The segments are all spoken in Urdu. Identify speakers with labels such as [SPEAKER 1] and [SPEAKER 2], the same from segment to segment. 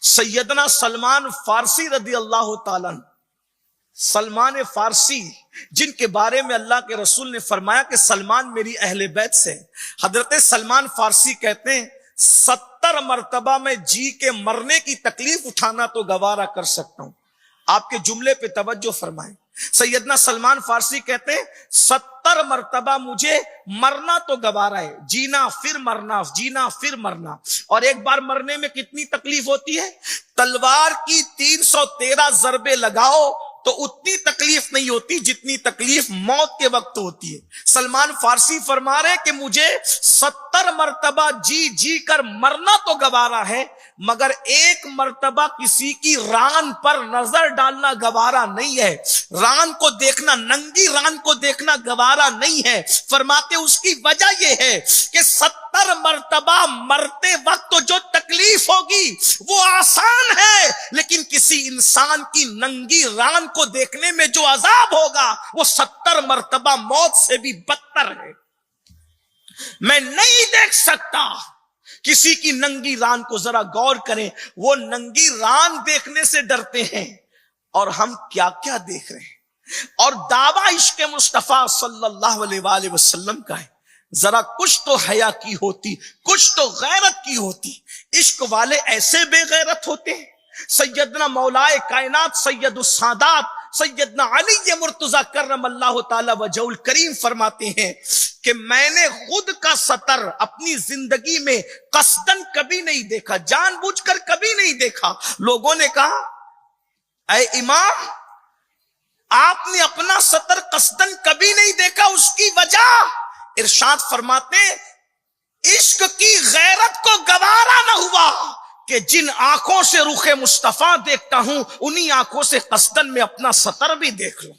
[SPEAKER 1] سیدنا سلمان فارسی رضی اللہ تعالیٰ عنہ، سلمان فارسی جن کے بارے میں اللہ کے رسول نے فرمایا کہ سلمان میری اہل بیت سے، حضرت سلمان فارسی کہتے ہیں 70 مرتبہ میں جی کے مرنے کی تکلیف اٹھانا تو گوارا کر سکتا ہوں. آپ کے جملے پہ توجہ فرمائیں. سیدنا سلمان فارسی کہتے ہیں 70 مرتبہ مجھے مرنا تو گوارا ہے، جینا پھر مرنا، جینا پھر مرنا. اور ایک بار مرنے میں کتنی تکلیف ہوتی ہے؟ تلوار کی 313 ضربے لگاؤ تو اتنی تکلیف نہیں ہوتی جتنی تکلیف موت کے وقت ہوتی ہے. سلمان فارسی فرما رہے کہ مجھے 70 مرتبہ جی جی کر مرنا تو گوارا ہے، مگر ایک مرتبہ کسی کی ران پر نظر ڈالنا گوارا نہیں ہے. ران کو دیکھنا، ننگی ران کو دیکھنا گوارا نہیں ہے. فرماتے اس کی وجہ یہ ہے کہ 70 مرتبہ مرتے وقت تو جو تکلیف ہوگی وہ آسان ہے، لیکن کسی انسان کی ننگی ران کو دیکھنے میں جو عذاب ہوگا وہ 70 مرتبہ موت سے بھی بدتر ہے. میں نہیں دیکھ سکتا کسی کی ننگی ران کو. ذرا غور کریں، وہ ننگی ران دیکھنے سے ڈرتے ہیں اور ہم کیا کیا دیکھ رہے ہیں. اور دعویٰ عشق مصطفیٰ صلی اللہ علیہ وآلہ وسلم کا ہے. ذرا کچھ تو حیا کی ہوتی، کچھ تو غیرت کی ہوتی. عشق والے ایسے بے غیرت ہوتے ہیں. سیدنا مولائے کائنات سید السادات سیدنا علی مرتضی کرم اللہ تعالی وجہ الکریم فرماتے ہیں کہ میں نے خود کا سطر اپنی زندگی میں قصدن کبھی نہیں دیکھا، جان بوجھ کر کبھی نہیں دیکھا. لوگوں نے کہا اے امام آپ نے اپنا سطر قصدن کبھی نہیں دیکھا، اس کی وجہ؟ ارشاد فرماتے عشق کی غیرت کو گوارا نہ ہوا کہ جن آنکھوں سے رخ مصطفیٰ دیکھتا ہوں انہی آنکھوں سے قصدن میں اپنا سطر بھی دیکھ لوں.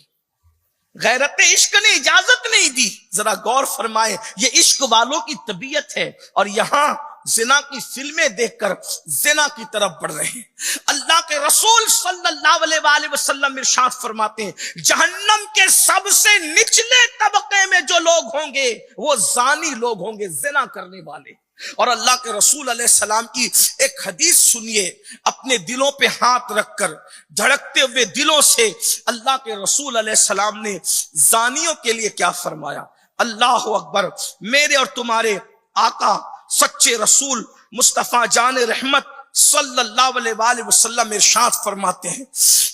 [SPEAKER 1] غیرت عشق نے اجازت نہیں دی. ذرا غور فرمائے، یہ عشق والوں کی طبیعت ہے. اور یہاں زنا کی فلمیں دیکھ کر زنا کی طرف بڑھ رہے ہیں. اللہ کے رسول صلی اللہ علیہ وآلہ وسلم ارشاد فرماتے ہیں جہنم کے سب سے نچلے طبقے میں جو لوگ ہوں گے وہ زانی لوگ ہوں گے، زنا کرنے والے. اور اللہ کے رسول علیہ السلام کی ایک حدیث سنیے، اپنے دلوں پہ ہاتھ رکھ کر دھڑکتے ہوئے دلوں سے اللہ کے رسول علیہ السلام نے زانیوں کے لیے کیا فرمایا. اللہ اکبر. میرے اور تمہارے آقا سچے رسول مصطفیٰ جان رحمت صلی اللہ علیہ وآلہ وسلم ارشاد فرماتے ہیں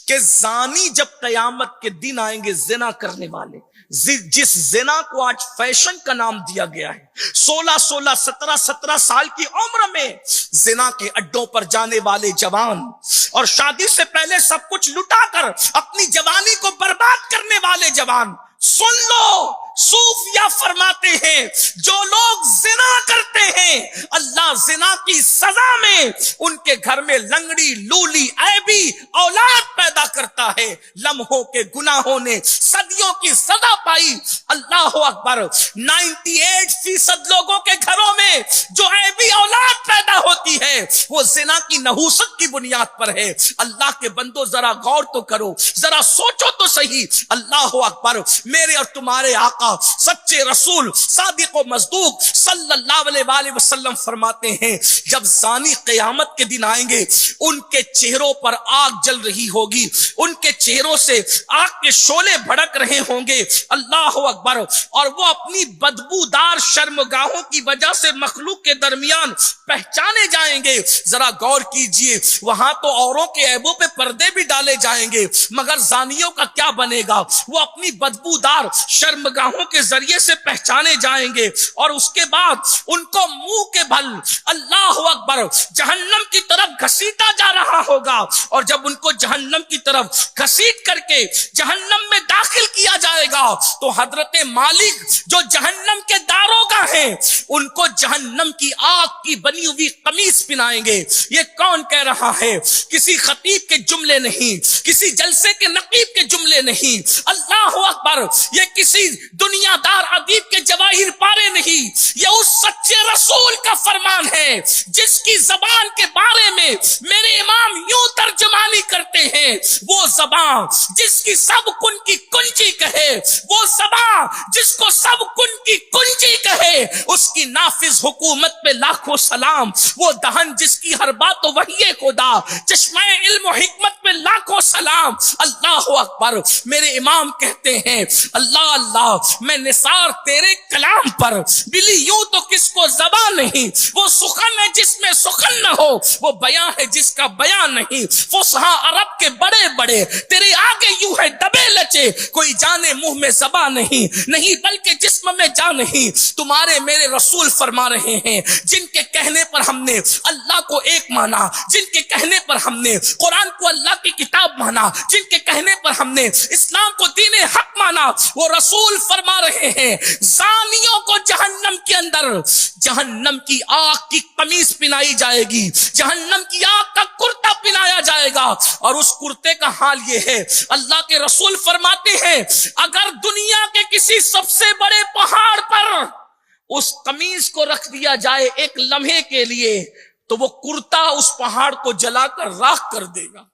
[SPEAKER 1] کہ زانی جب قیامت کے دن آئیں گے، زنا کرنے والے، جس زنا کو آج فیشن کا نام دیا گیا ہے، 16 17 سال کی عمر میں زنا کے اڈوں پر جانے والے جوان اور شادی سے پہلے سب کچھ لٹا کر اپنی جوانی کو برباد کرنے والے جوان. سن لو، صوفیہ فرماتے ہیں جو لوگ زنا کرتے ہیں اللہ زنا کی سزا میں ان کے گھر میں لنگڑی لولی عیبی اولاد پیدا کرتا ہے. لمحوں کے گناہوں نے صدیوں کی سزا پائی. اللہ اکبر. 98% لوگوں کے گھروں میں جو عیبی اولاد پیدا ہوتی ہے وہ زنا کی نحوست کی بنیاد پر ہے. اللہ کے بندو ذرا غور تو کرو، ذرا سوچو تو صحیح. اللہ اکبر. میرے اور تمہارے آقا سچے رسول صادق و مصدوق صلی اللہ علیہ وآلہ وسلم فرماتے ہیں جب زانی قیامت کے دن آئیں گے ان کے چہروں پر آگ جل رہی ہوگی، ان کے چہروں سے آگ کے شعلے بھڑک رہے ہوں گے. اللہ اکبر. اور وہ اپنی بدبودار شرمگاہوں کی وجہ سے مخلوق کے درمیان پہچانے جائیں گے. ذرا غور کیجئے، وہاں تو اوروں کے عیبوں پہ پردے بھی ڈالے جائیں گے، مگر زانیوں کا کیا بنے گا؟ وہ اپنی بدبودار شرمگاہوں کے ذریعے سے پہچانے جائیں گے اور اس کے بعد ان کو منہ کے بھل اللہ اکبر جہنم کی طرف گھسیٹا جا رہا ہوگا. اور جب ان کو جہنم کی طرف گھسیٹ کر کے جہنم میں داخل کیا جائے گا تو حضرت مالک جو جہنم کے داروغہ ہیں ان کو جہنم کی آگ کی بنی ہوئی قمیص پہنائیں گے. یہ کون کہہ رہا ہے؟ کسی خطیب کے جملے نہیں، کسی جلسے کے نقیب کے جملے نہیں. اللہ اکبر. یہ کسی دنیا دار ادیب کے جواہر پارے نہیں، یہ اس سچے رسول کا فرمان ہے جس کی زبان کے بارے میں میرے امام یوں ترجمانی زبانی کرتے ہیں، وہ زبان جس کی سب کن کی کنجی کہے، وہ زبان جس کو سب کن کی کنجی کہے، اس کی نافذ حکومت پہ لاکھوں سلام، وہ دہن جس کی ہر بات وحی خدا، چشمہ علم و حکمت پہ لاکھوں سلام۔ اللہ اکبر۔ میرے امام کہتے ہیں اللہ اللہ میں نثار تیرے کلام پر، بلی یوں تو کس کو زبان نہیں، وہ سخن ہے جس میں سخن نہ ہو، وہ بیان ہے جس کا بیان نہیں، فصحا عرب کے بڑے بڑے تیرے آگے یوں ہے دبے لچے، کوئی جانے منہ میں زبان نہیں بلکہ جسم میں جان نہیں۔ تمہارے میرے رسول فرما رہے ہیں جن کے کہنے پر ہم نے اللہ کو ایک مانا، جن کے کہنے پر ہم نے قرآن کو اللہ کی کتاب مانا، جن کے کہنے پر ہم نے اسلام کو دین حق مانا، وہ رسول فرما رہے ہیں زانیوں کو جہنم کے اندر جہنم کی آگ کی قمیص پہنائی جائے گی، جہنم کی آگ کا کرتا پہنایا جائے گا، اور اس کرتے کا حال یہ ہے، اللہ کے رسول فرماتے ہیں اگر دنیا کے کسی سب سے بڑے پہاڑ پر اس قمیص کو رکھ دیا جائے ایک لمحے کے لیے، تو وہ کرتا اس پہاڑ کو جلا کر راکھ کر دے گا۔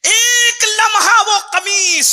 [SPEAKER 1] ایک لمحہ وہ قمیص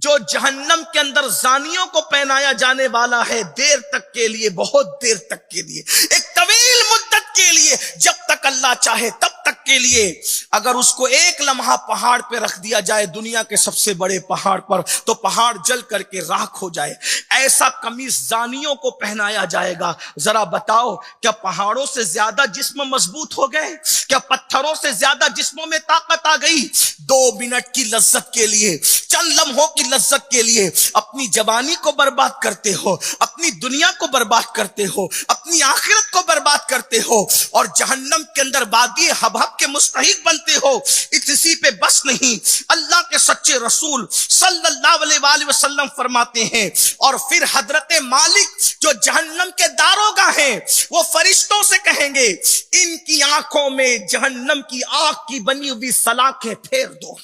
[SPEAKER 1] جو جہنم کے اندر زانیوں کو پہنایا جانے والا ہے، دیر تک کے لیے، بہت دیر تک کے لیے، ایک طویل مدت کے لیے، جب تک اللہ چاہے تب تک کے لیے، اگر اس کو ایک لمحہ پہاڑ پہ رکھ دیا جائے، دنیا کے سب سے بڑے پہاڑ پر، تو پہاڑ جل کر کے راکھ ہو جائے۔ ایسا قمیص زانیوں کو پہنایا جائے گا۔ ذرا بتاؤ کیا پہاڑوں سے زیادہ جسم مضبوط ہو گئے؟ کیا پتھروں سے زیادہ جسموں میں طاقت آ گئی؟ 2 منٹ کی لذت کے لیے، چند لمحوں کی لذت کے لیے اپنی جوانی کو برباد کرتے ہو، اپنی دنیا کو برباد کرتے ہو، اپنی آخرت کو برباد کرتے ہو، اور جہنم کے اندر وادی حبہب کے مستحق بنتے ہو۔ اسی پہ بس نہیں، اللہ کے سچے رسول صلی اللہ علیہ وآلہ وسلم فرماتے ہیں اور پھر حضرت مالک جو جہنم کے داروغہ ہیں، وہ فرشتوں سے کہیں گے ان کی آنکھوں میں جہنم کی آگ کی بنی ہوئی سلاخیں پھیر دو،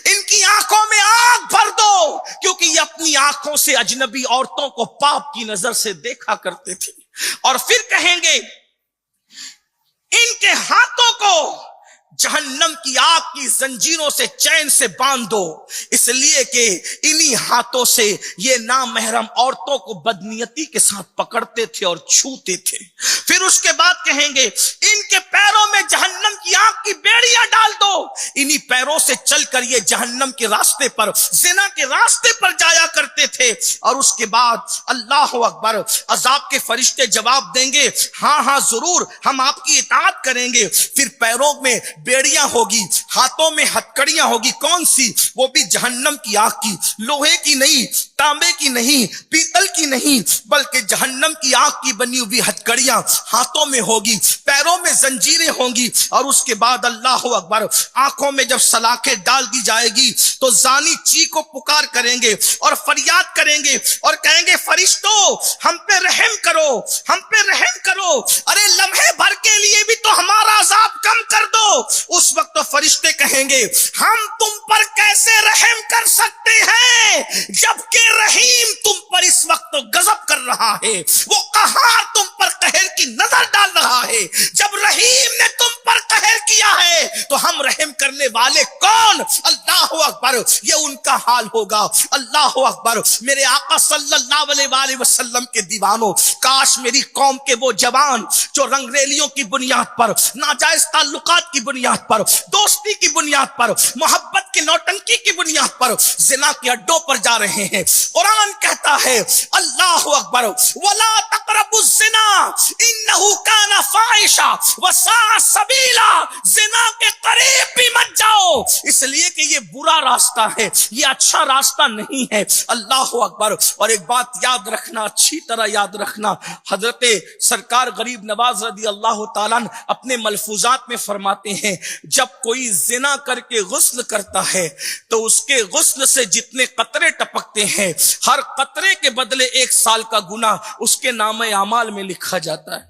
[SPEAKER 1] ان کی آنکھوں میں آگ بھر دو، کیونکہ یہ اپنی آنکھوں سے اجنبی عورتوں کو پاپ کی نظر سے دیکھا کرتے تھے۔ اور پھر کہیں گے ان کے ہاتھوں کو جہنم کی آگ کی زنجیروں سے چین سے باندھ دو، اس لیے کہ انہی ہاتھوں سے یہ نامحرم عورتوں کو بدنیتی کے ساتھ پکڑتے تھے اور چھوتے تھے۔ پھر اس کے بعد کہیں گے ان کے پیروں میں جہنم کی آگ کی بیڑیاں ڈال دو، انہی پیروں سے چل کر یہ جہنم کے راستے پر، زنا کے راستے پر جایا کرتے تھے۔ اور اس کے بعد اللہ اکبر، عذاب کے فرشتے جواب دیں گے ہاں ہاں ضرور ہم آپ کی اطاعت کریں گے۔ پھر پیروں میں بیڑیاں ہوگی، ہاتھوں میں ہتکڑیاں ہوگی، کون سی؟ وہ بھی جہنم کی آگ کی، لوہے کی نہیں، تانبے کی نہیں، پیتل کی نہیں، بلکہ جہنم کی آگ کی بنی ہوئی ہتکڑیاں ہاتھوں میں ہوگی، پیروں میں زنجیریں ہوں گی۔ اور اس کے بعد اللہ اکبر، آنکھوں میں جب سلاخیں ڈال دی جائے گی تو زانی چیخ و پکار کریں گے اور فریاد کریں گے اور کہیں گے فرشتوں ہم پہ رحم کرو، ہم پہ رحم کرو، ارے لمحے بھر کے لیے بھی تو ہمارا عذاب کم کر دو۔ اس وقت تو فرشتے کہیں گے ہم تم پر کیسے رحم کر سکتے ہیں جبکہ رحیم تم پر اس وقت غضب کر رہا ہے، وہ قہار تم پر قہر کی نظر ڈال رہا ہے۔ جب رحیم نے تم پر قہر کیا ہے تو ہم رحم کرنے والے کون؟ اللہ اکبر، یہ ان کا حال ہوگا۔ اللہ اکبر، میرے آقا صلی اللہ علیہ وآلہ وسلم کے دیوانوں، کاش میری قوم کے وہ جوان جو رنگریلیوں کی بنیاد پر، ناجائز تعلقات کی بنیاد پر، دوستی کی بنیاد پر، محبت کی نوٹنکی کی بنیاد پر زنا کے اڈوں پر جا رہے ہیں۔ قرآن کہتا ہے اللہ اکبر وَلَا تَقْرَبُوا الزِّنَا إِنَّهُ كَانَ فَاحِشًا وَسَاءَ سَبِيلًا، زنا کے قریب بھی مت جاؤ، اس لیے کہ یہ برا راستہ ہے، یہ اچھا راستہ نہیں ہے۔ اللہ اکبر۔ اور ایک بات یاد رکھنا، اچھی طرح یاد رکھنا، حضرت سرکار غریب نواز رضی اللہ تعالیٰ اپنے ملفوظات میں فرماتے ہیں جب کوئی زنا کر کے غسل کرتا ہے تو اس کے غسل سے جتنے قطرے ٹپکتے ہیں، ہر قطرے کے بدلے 1 سال کا گناہ اس کے نامہ اعمال میں لکھا جاتا ہے۔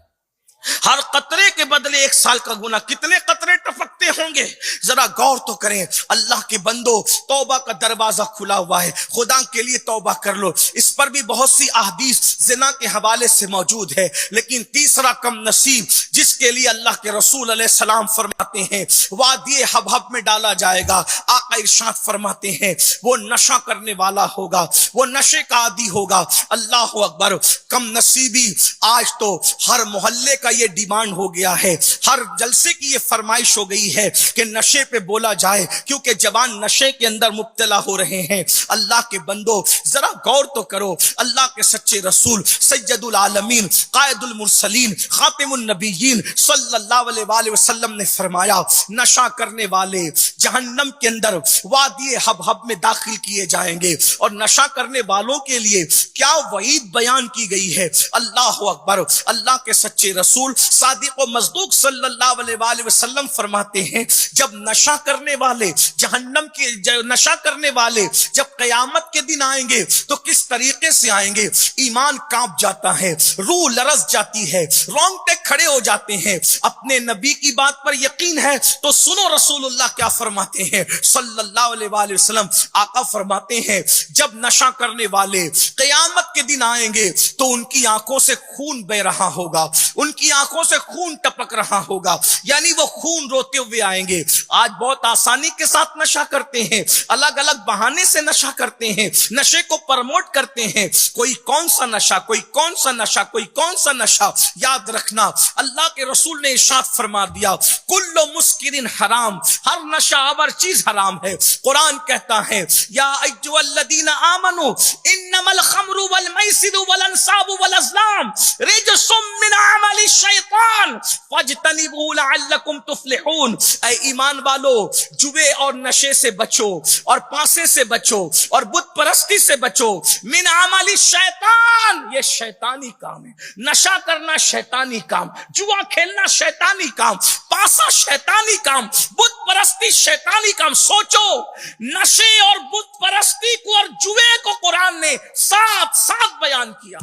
[SPEAKER 1] ہر قطرے کے بدلے 1 سال کا گناہ. کتنے قطرے ٹپکتے ہوں گے ذرا غور تو کریں. اللہ کے بندو توبہ کا دروازہ کھلا ہوا ہے, خدا کے لیے توبہ کر لو. اس پر بھی بہت سی احادیث زنا کے حوالے سے موجود ہے. لیکن تیسرا کم نصیب جس کے لیے اللہ کے رسول علیہ السلام فرماتے ہیں وادی حبہب میں ڈالا جائے گا. آقا ارشاد فرماتے ہیں وہ نشہ کرنے والا ہوگا, وہ نشے کا عادی ہوگا. اللہ اکبر. کم نصیبی آج تو ہر محلے کا یہ ڈیمانڈ ہو گیا ہے, ہر جلسے کی یہ فرمائش ہو گئی ہے کہ نشے پہ بولا جائے, کیونکہ جوان نشے کے اندر مبتلا ہو رہے ہیں. اللہ کے بندو ذرا غور تو کرو. اللہ کے سچے رسول سید العالمین قائد المرسلین خاتم النبیین صلی اللہ علیہ وآلہ وسلم نے فرمایا نشہ کرنے والے جہنم کے اندر وادی حبہب میں داخل کیے جائیں گے. اور نشہ کرنے والوں کے لیے کیا وعید بیان کی گئی ہے. اللہ اکبر. اللہ کے سچے رسول صادق و مصدوق صلی اللہ علیہ وآلہ وسلم فرماتے ہیں جب نشہ کرنے والے جہنم کے نشہ کرنے والے جب قیامت کے دن آئیں گے تو کس طریقے سے آئیں گے. ایمان کانپ جاتا ہے, روح لرز جاتی ہے, رونگٹے کھڑے ہو جاتے ہیں. اپنے نبی کی بات پر یقین ہے تو سنو رسول اللہ کیا فرماتے ہیں صلی اللہ علیہ وآلہ وسلم. آقا فرماتے ہیں جب نشہ کرنے والے قیامت کے دن آئیں گے تو ان کی آنکھوں سے خون بہ رہا ہوگا, ان کی آنکھوں سے خون ٹپک رہا ہوگا, یعنی وہ خون روتے ہوئے آئیں گے. آج بہت آسانی کے ساتھ نشہ کرتے ہیں, الگ الگ بہانے سے نشہ کرتے ہیں, نشے کو پرموٹ کرتے ہیں. کوئی کون سا نشہ, کوئی کون سا نشہ, کوئی کون سا نشہ. یاد رکھنا اللہ کے رسول نے ارشاد فرما دیا کل مسکر حرام, ہر نشہ آور چیز حرام ہے. قرآن کہتا ہے یا ایھا الذین آمنوا انما الخمر والمیسر والانصاب والازلام رجس من عمل الشیطان فاجتنبوہ لعلکم تفلحون. اے ایمان والو جوے اور نشے سے بچو, اور پانسے سے بچو, اور بت پرستی سے بچو. من عمل الشیطان, یہ شیطانی کام ہے. نشہ کرنا شیطانی کام, جوا کھیلنا شیطانی کام, پاسا شیطانی کام, بت پرستی شیطانی کام. سوچو نشے اور بت پرستی کو اور جوے کو قرآن نے ساتھ ساتھ بیان کیا.